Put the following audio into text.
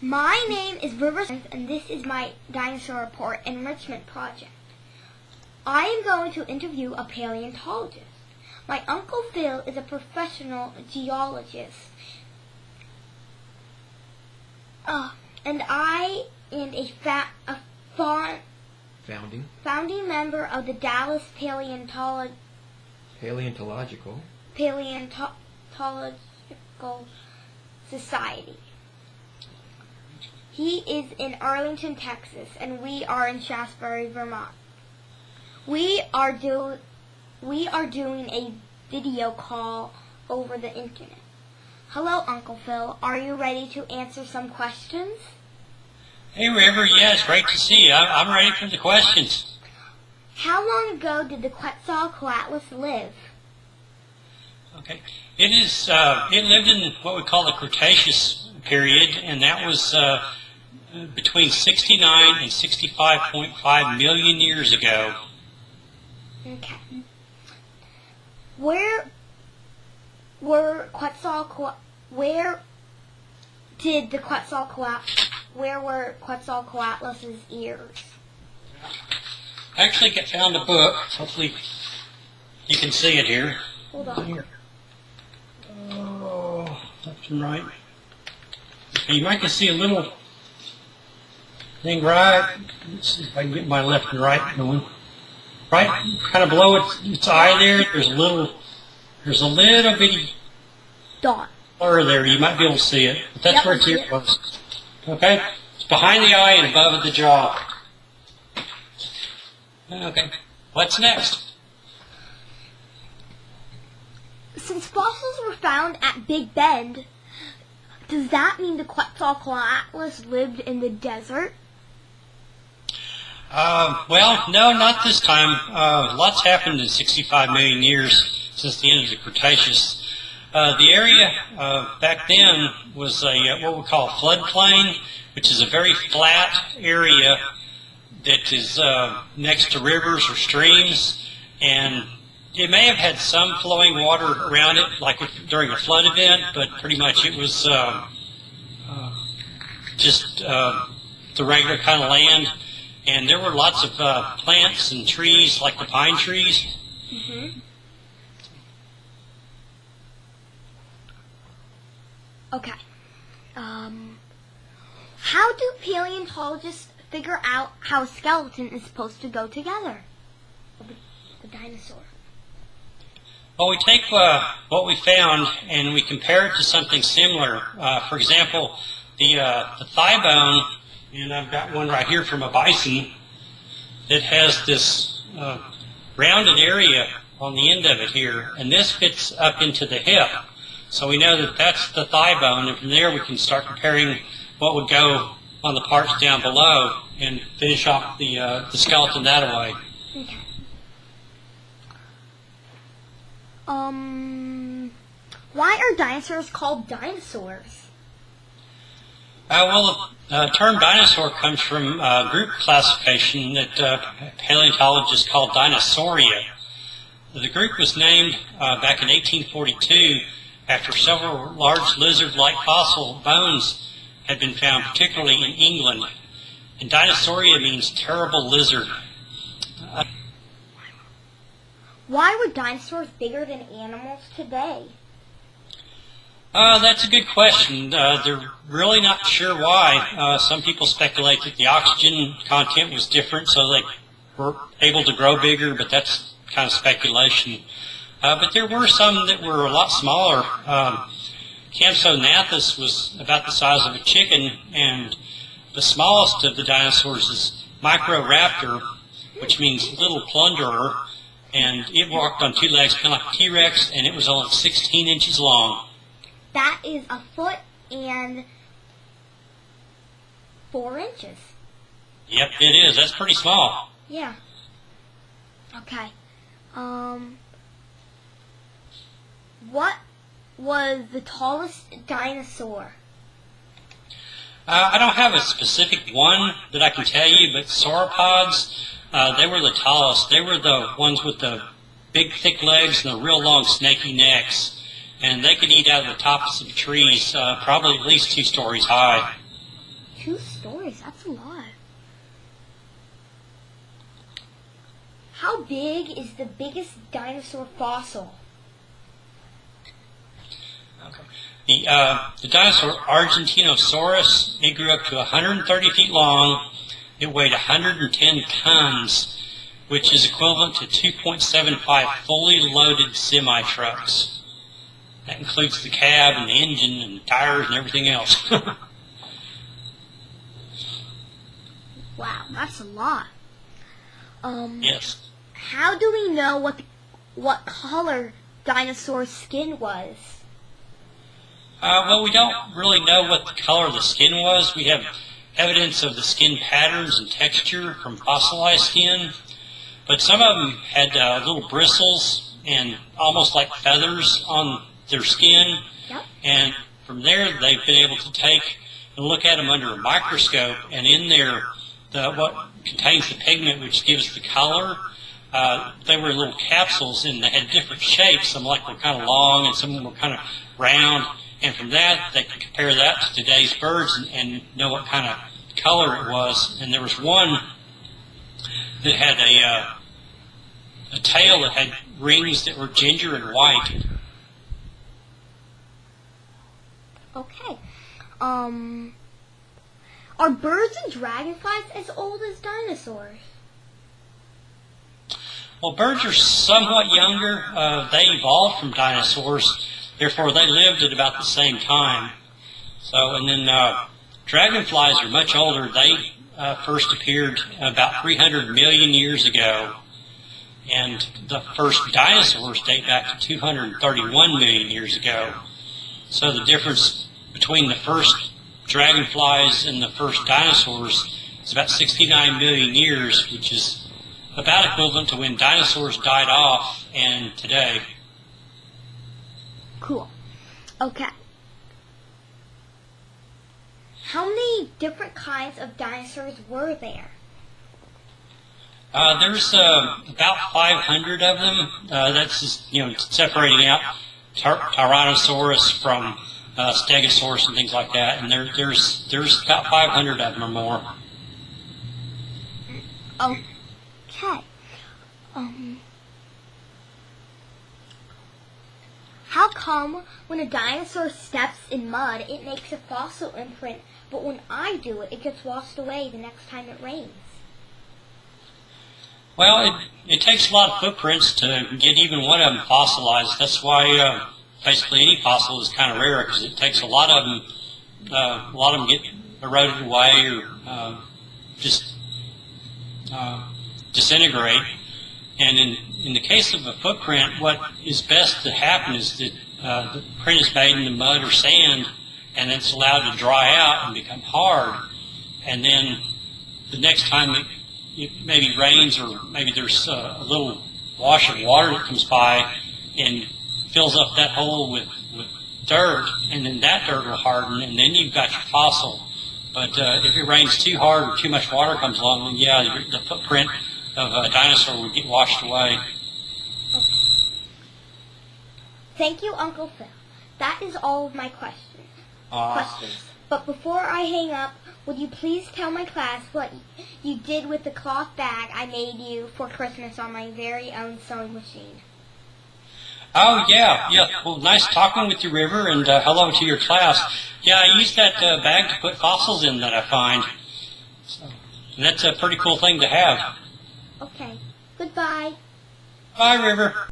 My name is River, and this is my dinosaur report enrichment project. I am going to interview a paleontologist. My Uncle Phil is a professional geologist. And I am a founding member of the Dallas Paleontological Society. He is in Arlington, Texas, and we are in Shasbury, Vermont. We are doing a video call over the internet. Hello, Uncle Phil. Are you ready to answer some questions? Hey, River. Yeah, it's great to see you. I'm ready for the questions. How long ago did the Quetzalcoatlus live? Okay. It lived in what we call the Cretaceous period, and that was between 69 and 65.5 million years ago. Okay. Where were Quetzalcoatlus's ears? I actually found a book. Hopefully you can see it here. Hold on. Here. Oh, left and right. Okay, you might can see a little thing right. Let's see if I can get my left and right going. Right, kind of below its eye there. There's a little bitty Dot. blur there. You might be able to see it, but that's where its ear was. Okay, it's behind the eye and above the jaw. Okay, what's next? Since fossils were found at Big Bend, does that mean the Quetzalcoatlus lived in the desert? Well, no, not this time. Lots happened in 65 million years since the end of the Cretaceous. The area back then was what we call a floodplain, which is a very flat area that is next to rivers or streams, and it may have had some flowing water around it, like during a flood event, but pretty much it was just the regular kind of land. And there were lots of plants and trees, like the pine trees. Mm-hmm. Okay. How do paleontologists figure out how a skeleton is supposed to go together? The dinosaur. Well, we take what we found and we compare it to something similar. For example, the thigh bone, and I've got one right here from a bison that has this rounded area on the end of it here, and this fits up into the hip. So we know that that's the thigh bone, and from there we can start comparing what would go on the parts down below and finish off the skeleton that way. Okay. Why are dinosaurs called dinosaurs? Well, the term dinosaur comes from a group classification that paleontologists call Dinosauria. The group was named back in 1842 after several large lizard-like fossil bones had been found, particularly in England. And Dinosauria means terrible lizard. Why were dinosaurs bigger than animals today? That's a good question. They're really not sure why. Some people speculate that the oxygen content was different, so they were able to grow bigger, but that's kind of speculation. But there were some that were a lot smaller. Compsognathus was about the size of a chicken, and the smallest of the dinosaurs is Microraptor, which means little plunderer, and it walked on two legs, kind of like a T-Rex, and it was only 16 inches long. That is a foot and 4 inches. Yep, it is. That's pretty small. Yeah. Okay. What was the tallest dinosaur? I don't have a specific one that I can tell you, but sauropods, they were the tallest. They were the ones with the big, thick legs and the real long, snaky necks. And they could eat out of the tops of trees, probably at least 2 stories high. stories. That's a lot. How big is the biggest dinosaur fossil? Okay. The dinosaur Argentinosaurus, it grew up to 130 feet long. It weighed 110 tons, which is equivalent to 2.75 fully loaded semi-trucks. That includes the cab and the engine and the tires and everything else. Wow, that's a lot. Yes. How do we know what color dinosaur skin was? Well, we don't really know what the color of the skin was. We have evidence of the skin patterns and texture from fossilized skin, but some of them had little bristles and almost like feathers on their skin. Yep. And from there, they've been able to take and look at them under a microscope, and in there, what contains the pigment which gives the color, they were little capsules, and they had different shapes. Some were kind of long, and some were kind of round. And from that, they could compare that to today's birds and know what kind of color it was. And there was one that had a tail that had rings that were ginger and white. Okay. Are birds and dragonflies as old as dinosaurs? Well, birds are somewhat younger. They evolved from dinosaurs. Therefore, they lived at about the same time. So, and then dragonflies are much older. They first appeared about 300 million years ago. And the first dinosaurs date back to 231 million years ago. So the difference between the first dragonflies and the first dinosaurs is about 69 million years, which is about equivalent to when dinosaurs died off and today. Cool. Okay. How many different kinds of dinosaurs were there? There's about 500 of them. That's just, separating out Tyrannosaurus from Stegosaurus and things like that. And there's about 500 of them or more. Okay. How come when a dinosaur steps in mud, it makes a fossil imprint, but when I do it, it gets washed away the next time it rains? Well, it takes a lot of footprints to get even one of them fossilized. That's why basically any fossil is kind of rare, because it takes a lot of them. A lot of them get eroded away or just disintegrate. And in the case of a footprint, what is best to happen is that the print is made in the mud or sand, and it's allowed to dry out and become hard. And then the next time it maybe rains, or maybe there's a little wash of water that comes by and fills up that hole with dirt, and then that dirt will harden, and then you've got your fossil. But if it rains too hard or too much water comes along, then yeah, the footprint of a dinosaur would get washed away. Okay. Thank you, Uncle Phil. That is all of my questions. But before I hang up, would you please tell my class what you did with the cloth bag I made you for Christmas on my very own sewing machine? Oh, yeah. Well, nice talking with you, River, and hello to your class. Yeah, I used that bag to put fossils in that I find. So, and that's a pretty cool thing to have. Okay. Goodbye. Bye, River.